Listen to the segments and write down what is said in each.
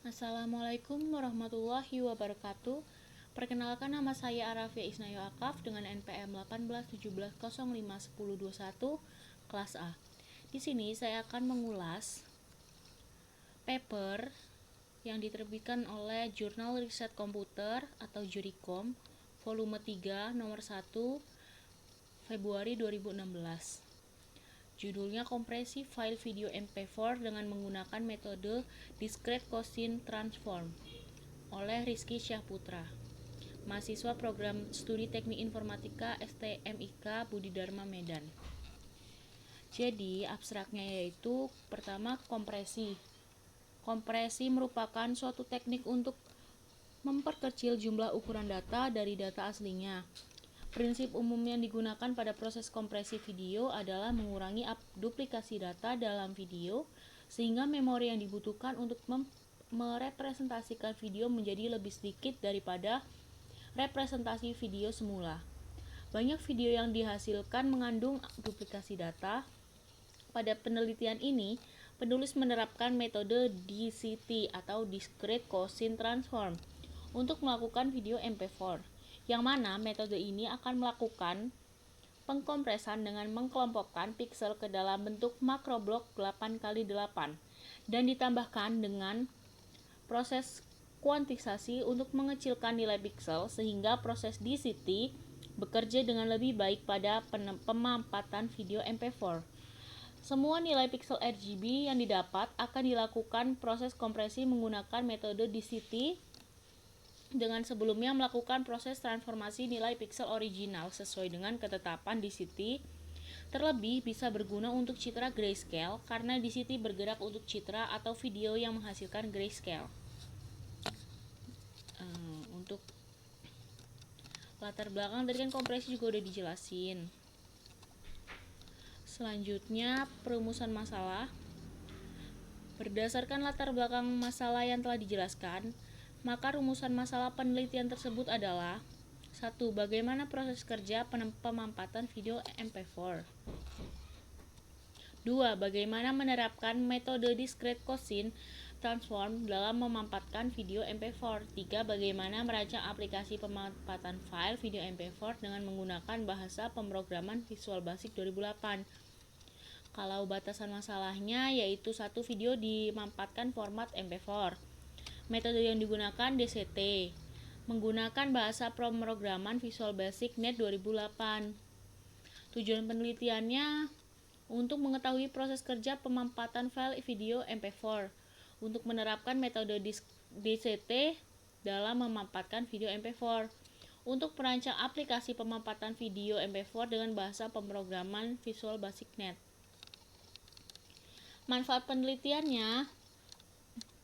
Assalamualaikum warahmatullahi wabarakatuh. Perkenalkan, nama saya Arafia Isnayo Akaf dengan NPM 1817051021 kelas A. Di sini saya akan mengulas paper yang diterbitkan oleh Jurnal Riset Komputer atau Jurikom volume 3 nomor 1 Februari 2016. Judulnya Kompresi File Video MP4 dengan menggunakan metode Discrete Gaussian Transform oleh Rizky Syahputra, mahasiswa program studi Teknik Informatika STMIK Budi Dharma Medan. Jadi abstraknya yaitu pertama kompresi. Kompresi merupakan suatu teknik untuk memperkecil jumlah ukuran data dari data aslinya. Prinsip umum yang digunakan pada proses kompresi video adalah mengurangi duplikasi data dalam video sehingga memori yang dibutuhkan untuk merepresentasikan video menjadi lebih sedikit daripada representasi video semula. Banyak video yang dihasilkan mengandung duplikasi data. Pada penelitian ini, penulis menerapkan metode DCT atau Discrete Gaussian Transform untuk melakukan video MP4, yang mana metode ini akan melakukan pengkompresan dengan mengkelompokkan piksel ke dalam bentuk makroblok 8x8 dan ditambahkan dengan proses kuantisasi untuk mengecilkan nilai piksel sehingga proses DCT bekerja dengan lebih baik pada pemampatan video MP4. Semua nilai piksel RGB yang didapat akan dilakukan proses kompresi menggunakan metode DCT dengan sebelumnya melakukan proses transformasi nilai piksel original sesuai dengan ketetapan DCT. Terlebih bisa berguna untuk citra grayscale karena DCT bergerak untuk citra atau video yang menghasilkan grayscale. Untuk latar belakang tadi kan kompresi juga udah dijelasin. Selanjutnya perumusan masalah. Berdasarkan latar belakang masalah yang telah dijelaskan, maka rumusan masalah penelitian tersebut adalah 1. Bagaimana proses kerja pemampatan video MP4. 2. Bagaimana menerapkan metode Discrete Gaussian Transform dalam memampatkan video MP4. 3. Bagaimana merancang aplikasi pemampatan file video MP4 dengan menggunakan bahasa pemrograman Visual Basic 2008. Kalau batasan masalahnya yaitu 1. Video dimampatkan format MP4. Metode yang digunakan DCT, menggunakan bahasa pemrograman Visual Basic Net 2008. Tujuan penelitiannya untuk mengetahui proses kerja pemampatan file video MP4, untuk menerapkan metode DCT dalam memampatkan video MP4, untuk merancang aplikasi pemampatan video MP4 dengan bahasa pemrograman Visual Basic Net. Manfaat penelitiannya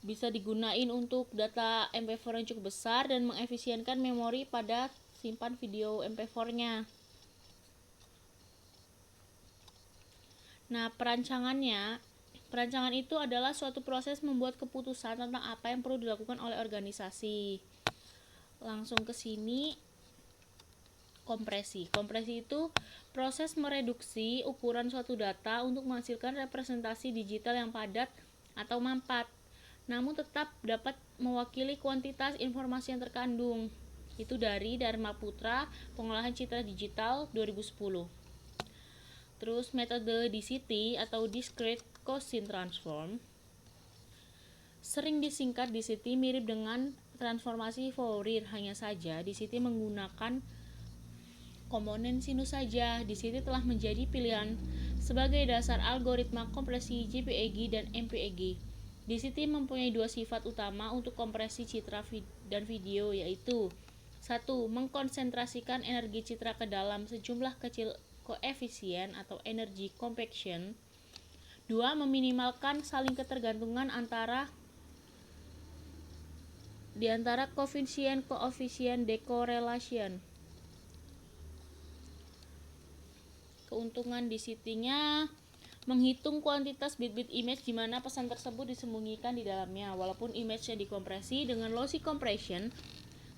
bisa digunain untuk data MP4 yang cukup besar dan mengefisienkan memori pada simpan video MP4-nya. Nah, perancangan itu adalah suatu proses membuat keputusan tentang apa yang perlu dilakukan oleh organisasi. Langsung ke sini, kompresi. Kompresi itu proses mereduksi ukuran suatu data untuk menghasilkan representasi digital yang padat atau mampat, namun tetap dapat mewakili kuantitas informasi yang terkandung. Itu dari Dharma Putra, Pengolahan Citra Digital 2010. Terus metode DCT atau Discrete Gaussian Transform, sering disingkat DCT, mirip dengan transformasi Fourier, hanya saja DCT menggunakan komponen sinus saja. DCT telah menjadi pilihan sebagai dasar algoritma kompresi JPEG dan MPEG. DCT mempunyai dua sifat utama untuk kompresi citra dan video, yaitu 1. Mengkonsentrasikan energi citra ke dalam sejumlah kecil koefisien atau energy compaction. 2. Meminimalkan saling ketergantungan di antara koefisien decorrelation. Keuntungan DCT-nya menghitung kuantitas bit-bit image di mana pesan tersebut disembunyikan di dalamnya. Walaupun image-nya dikompresi dengan lossy compression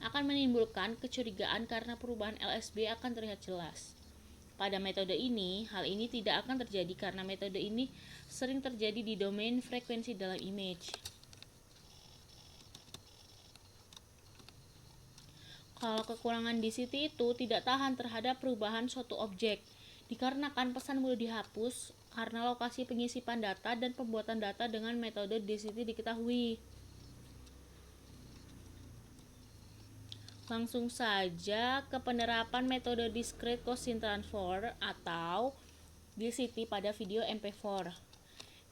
akan menimbulkan kecurigaan karena perubahan LSB akan terlihat jelas. Pada metode ini, hal ini tidak akan terjadi karena metode ini sering terjadi di domain frekuensi dalam image. Kalau kekurangan DCT itu tidak tahan terhadap perubahan suatu objek, dikarenakan pesan mudah dihapus karena lokasi pengisipan data dan pembuatan data dengan metode DCT diketahui. Langsung saja ke penerapan metode Discrete Gaussian Transform atau DCT pada video MP4.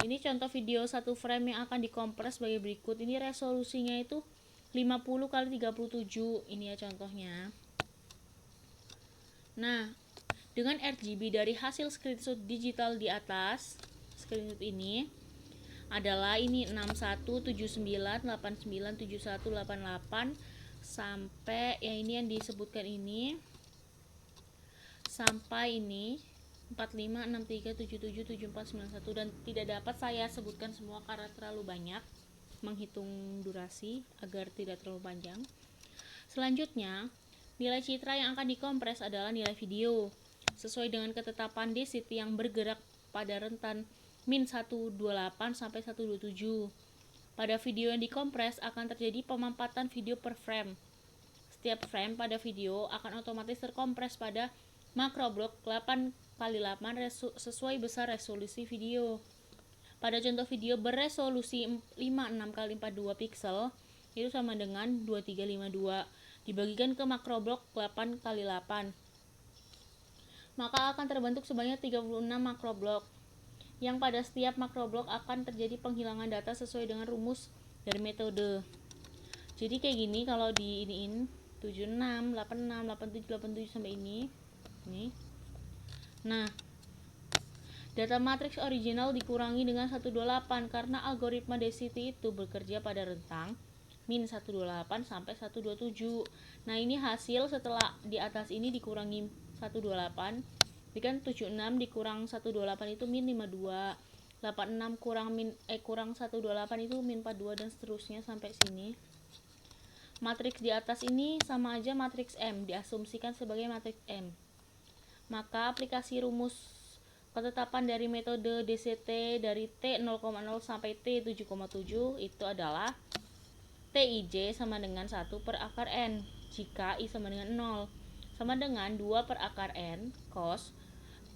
Ini contoh video 1 frame yang akan dikompres sebagai berikut. Ini resolusinya itu 50x37. Ini ya contohnya. Nah, dengan RGB dari hasil screenshot digital di atas, screenshot ini adalah ini 6179897188 sampai ya ini yang disebutkan ini sampai ini 4563777491 dan tidak dapat saya sebutkan semua karena terlalu banyak menghitung durasi agar tidak terlalu panjang. Selanjutnya, nilai citra yang akan dikompres adalah nilai video sesuai dengan ketetapan DCT yang bergerak pada rentan min 128 sampai 127. Pada video yang dikompres akan terjadi pemampatan video per frame. Setiap frame pada video akan otomatis terkompres pada makroblok 8x8 sesuai besar resolusi video. Pada contoh video beresolusi 56x42 pixel itu sama dengan 2352 dibagikan ke makroblok 8x8. Maka akan terbentuk sebanyak 36 makroblok yang pada setiap makroblok akan terjadi penghilangan data sesuai dengan rumus dari metode. Jadi kayak gini kalau di iniin 76, 86, 87, 87 sampai ini. Nah, data matriks original dikurangi dengan 128 karena algoritma DCT itu bekerja pada rentang min 128 sampai 127. Nah, ini hasil setelah di atas ini dikurangi 128, kan 76 dikurang 128 itu min 52. 86 kurang 128 itu min 42 dan seterusnya sampai sini. Matriks di atas ini sama aja matriks M, diasumsikan sebagai matriks M. Maka aplikasi rumus ketetapan dari metode DCT dari T 0,0 sampai T 7,7 itu adalah Tij sama dengan 1 per akar N jika I sama dengan 0, sama dengan 2 per akar N cos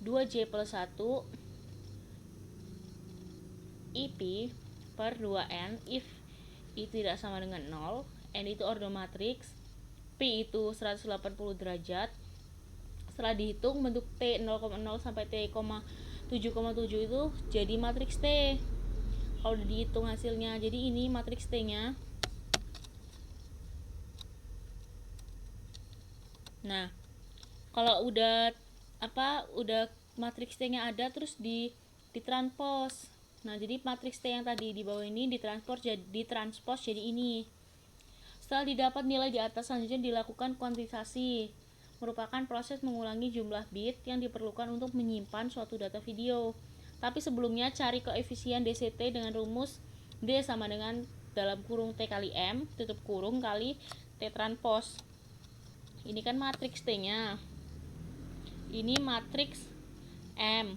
2J plus 1 IP per 2N if I tidak sama dengan 0, N itu ordo matriks, P itu 180 derajat. Setelah dihitung bentuk T 0,0 sampai T 7,7 itu jadi matriks T. Kalau dihitung hasilnya, jadi ini matriks T-nya. Nah, kalau udah matriks T-nya ada terus ditranspos. Nah, jadi matriks T yang tadi di bawah ini ditranspos jadi ini. Setelah didapat nilai di atas, selanjutnya dilakukan kuantitasasi. Merupakan proses mengulangi jumlah bit yang diperlukan untuk menyimpan suatu data video. Tapi sebelumnya cari koefisien DCT dengan rumus D sama dengan dalam kurung T kali M, tutup kurung kali T transpos. Ini kan matriks T-nya. Ini matriks M.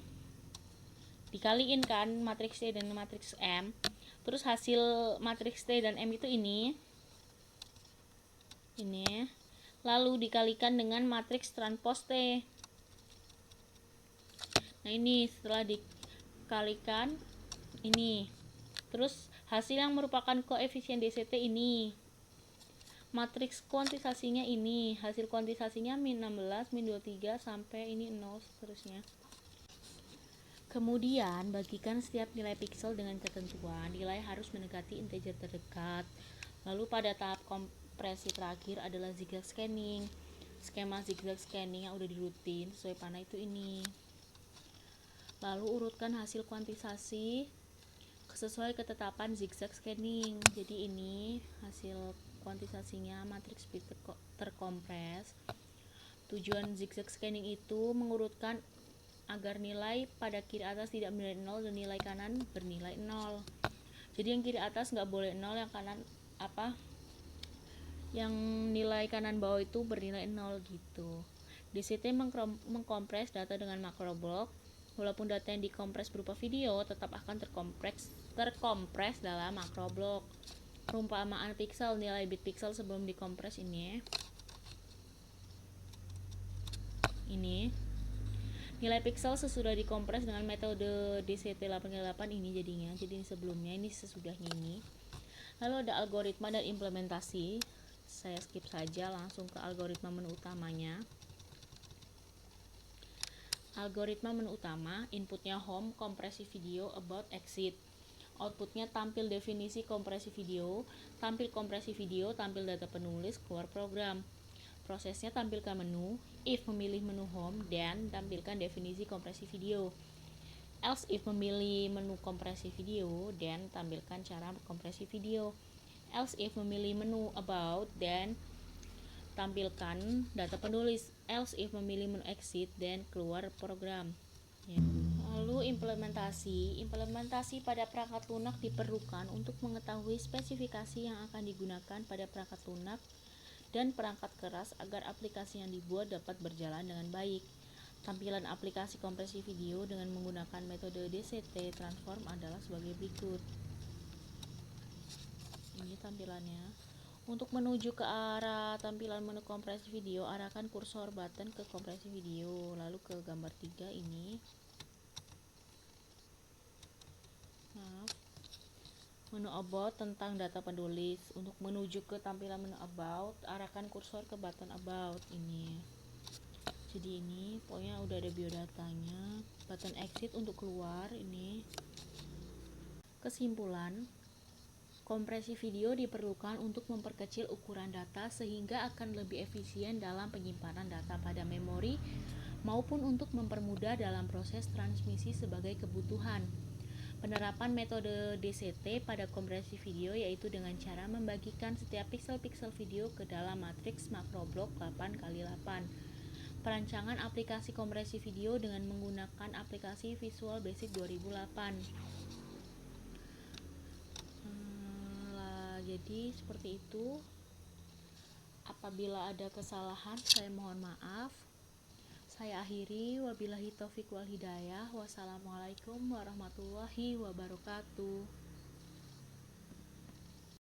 Dikaliin kan matriks T dan matriks M. Terus hasil matriks T dan M itu ini. Lalu dikalikan dengan matriks transpos T. Nah, ini setelah dikalikan ini. Terus hasil yang merupakan koefisien DCT ini. Matriks kuantisasinya ini. Hasil kuantisasinya min 16, min 23 sampai ini 0 seterusnya. Kemudian bagikan setiap nilai pixel dengan ketentuan. Nilai harus mendekati integer terdekat. Lalu pada tahap kompresi terakhir adalah zigzag scanning. Skema zigzag scanning yang udah dirutin sesuai panah itu ini. Lalu urutkan hasil kuantisasi sesuai ketetapan zigzag scanning. Jadi ini hasil kuantisasinya matriks bit terkompres. Tujuan zigzag scanning itu mengurutkan agar nilai pada kiri atas tidak bernilai 0 dan nilai kanan bernilai 0. Jadi yang kiri atas nggak boleh 0, yang kanan yang nilai kanan bawah itu bernilai 0 gitu. DCT mengkompres data dengan makroblok. Walaupun data yang dikompres berupa video tetap akan terkompres dalam makroblok. Perumpamaan pixel, nilai bit pixel sebelum dikompres ini. Ini nilai pixel sesudah dikompres dengan metode DCT8x8 ini jadinya. Jadi ini sebelumnya, ini sesudahnya ini. Lalu ada algoritma dan implementasi. Saya skip saja, langsung ke algoritma menu utamanya. Algoritma menu utama, inputnya home, kompresi video, about, exit. Outputnya tampil definisi kompresi video, tampil kompresi video, tampil data penulis, keluar program. Prosesnya tampilkan menu, if memilih menu home, dan tampilkan definisi kompresi video. Else if memilih menu kompresi video, dan tampilkan cara kompresi video. Else if memilih menu about, dan tampilkan data penulis. Else if memilih menu exit, dan keluar program. Ya. Lalu implementasi pada perangkat lunak diperlukan untuk mengetahui spesifikasi yang akan digunakan pada perangkat lunak dan perangkat keras agar aplikasi yang dibuat dapat berjalan dengan baik. Tampilan aplikasi kompresi video dengan menggunakan metode DCT transform adalah sebagai berikut. Ini tampilannya. Untuk menuju ke arah tampilan menu kompresi video, arahkan kursor button ke kompresi video, lalu ke gambar 3 ini. Menu about tentang data penulis. Untuk menuju ke tampilan menu about, arahkan kursor ke button about ini. Jadi ini pokoknya udah ada biodatanya. Button exit untuk keluar ini. Kesimpulan, kompresi video diperlukan untuk memperkecil ukuran data sehingga akan lebih efisien dalam penyimpanan data pada memori maupun untuk mempermudah dalam proses transmisi sebagai kebutuhan. Penerapan metode DCT pada kompresi video yaitu dengan cara membagikan setiap pixel-pixel video ke dalam matriks makroblok 8x8. Perancangan aplikasi kompresi video dengan menggunakan aplikasi Visual Basic 2008. Jadi seperti itu. Apabila ada kesalahan, saya mohon maaf. Saya akhiri, wabillahi taufiq wal hidayah. Wassalamualaikum warahmatullahi wabarakatuh.